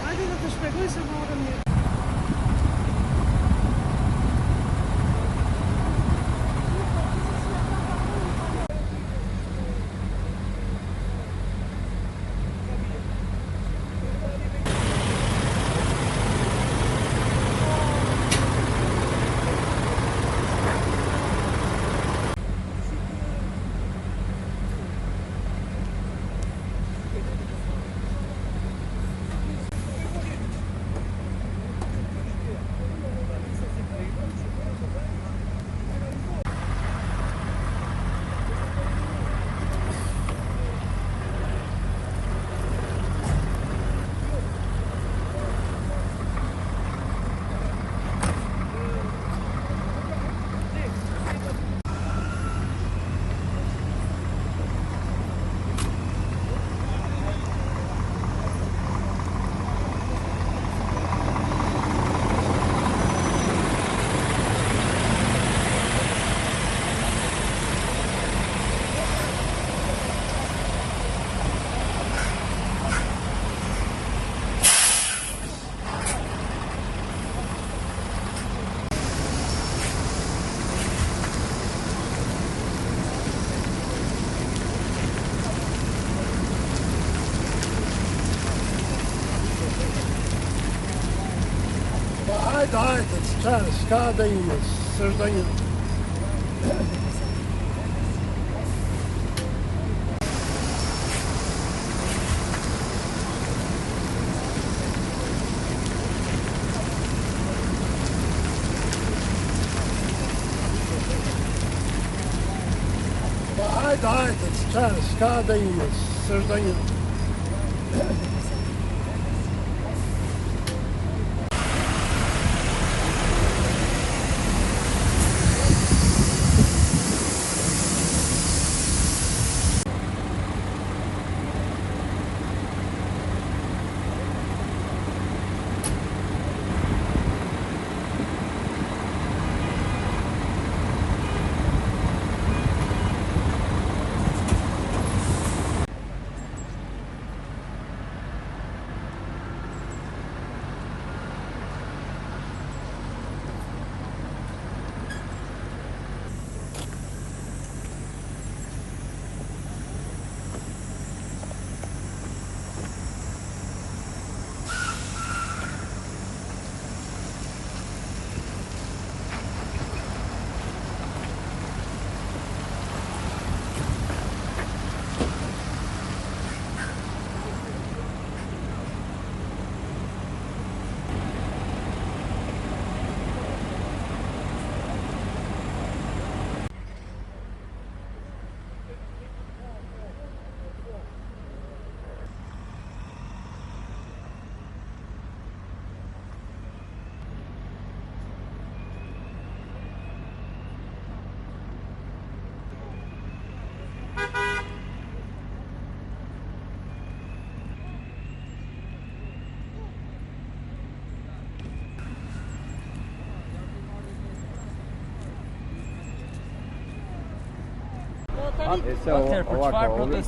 Ajde da te špeguj se moram je. Ajde, skada im je, srđanje. Ajde, skada im je, srđanje.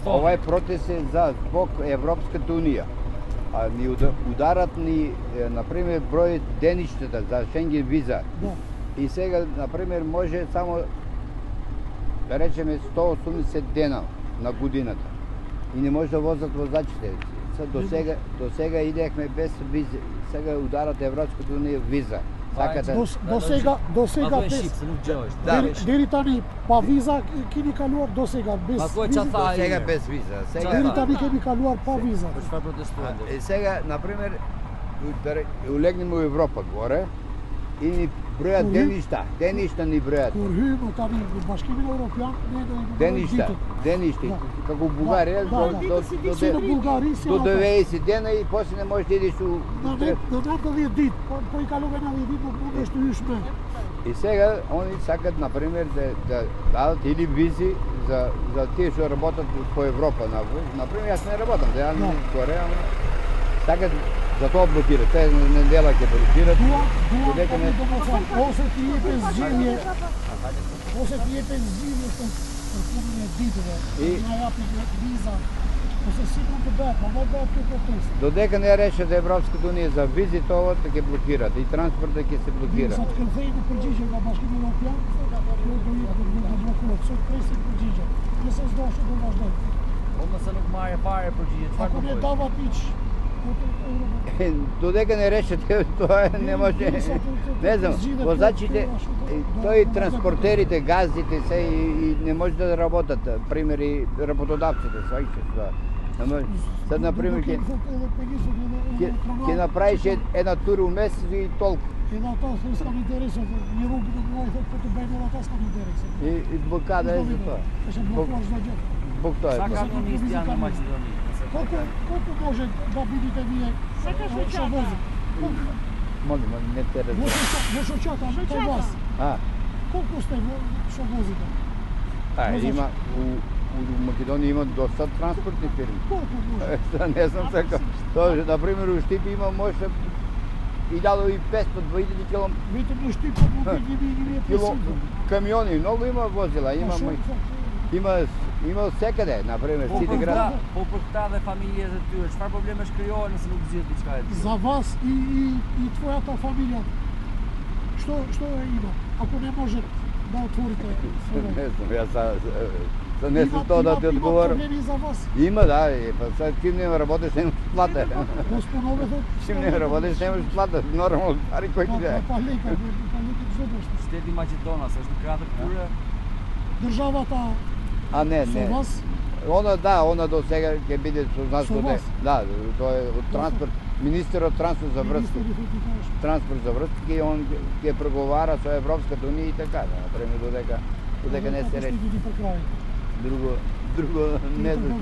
Ovaj протест е за због Европската унија. А ни ударат ни, например, број деништата за Шенген виза. И сега, например, може само, да речеме, 180 дена на годината. И не може да возат возачите. До сега идехме без виза. Сега ударат Европската унија виза. До сега без. Деритани па виза ќе ни калуар до сега без. До сега без виза. Деритани ќе ни калуар па виза. Сега, например, улегнеме во Европа горе и ни бројат деништа ни бројат. Курхимо тани башкими на европјан, деништа. Како Бугарија до 90 дена и после не можеш да идиш у да ви дит, по икалуве на види по нешто јушме. И сега они сакат, например, да дадат или визи за тие што работат по Европа, например, јас не работам, да ја не Кореја, сакат за тоа блокираат. Те недела ќе блокираат. Додека не осети пензије што прекумне дидове, најапи виза, се сигурно да беат, но не беат како тест. Додека не решат Европската унија за визи, тоа ќе блокираат и транспортот ќе се блокира. Сад кафејно приđiđe на башките Европјан, да блокуваат, сад преси приđiđe. Не се здаше до ваш ден. Onda se nuk marrë fare përgjigje, çfarë Ако do не bëj? дава пич, Додека не решат тоа не може. Не знам, возачите, тој транспортерите, газите се и не може да работат. Примери работодавците, сваќаш тоа. Не може. Сад на пример ќе направиш една тура у месец и толку. и на тоа се искам интересот, не руби да мој фото бенела таска интересот. И блокада е за тоа. Се блокуваш за џеб. Бог тоа е. Saka ministri janë në Maqedoni? Колку може да бидите вие што возите? Молим, не те разбирам. Во шоќата, кај вас. Колку сте што возите? Има у Македонија има доста транспортни фирми. Колку може? Не знам сакам. Тоа, например, у Штипи има може 1500-2000 км. Вите ми Штипа му Камиони, многу има возила, има секаде, например, сите гради. Po për këta dhe familjes e tyre, çfarë probleme shkrijohen nëse nuk zgjidhet diçka e tillë? За вас и твојата фамилија. Што има? Ако не може да отворите Не знам, јас не сум тоа да ти одговорам. Има проблеми за вас? Има, да, па сега ти не работиш, немаш плата. Господовето. Ти не работиш, немаш плата, нормално пари кој ти даде. Па лека зодошто. Shteti Maqedonas është në krah të këtyre? Државата А не, со не. вас? Она до сега ќе биде со нас Со до вас? Да, тоа е од транспорт, министерот транспорт за врски. Транспорт за врски и он ќе преговара со Европската унија и така, например додека не се реши. Друго не знам.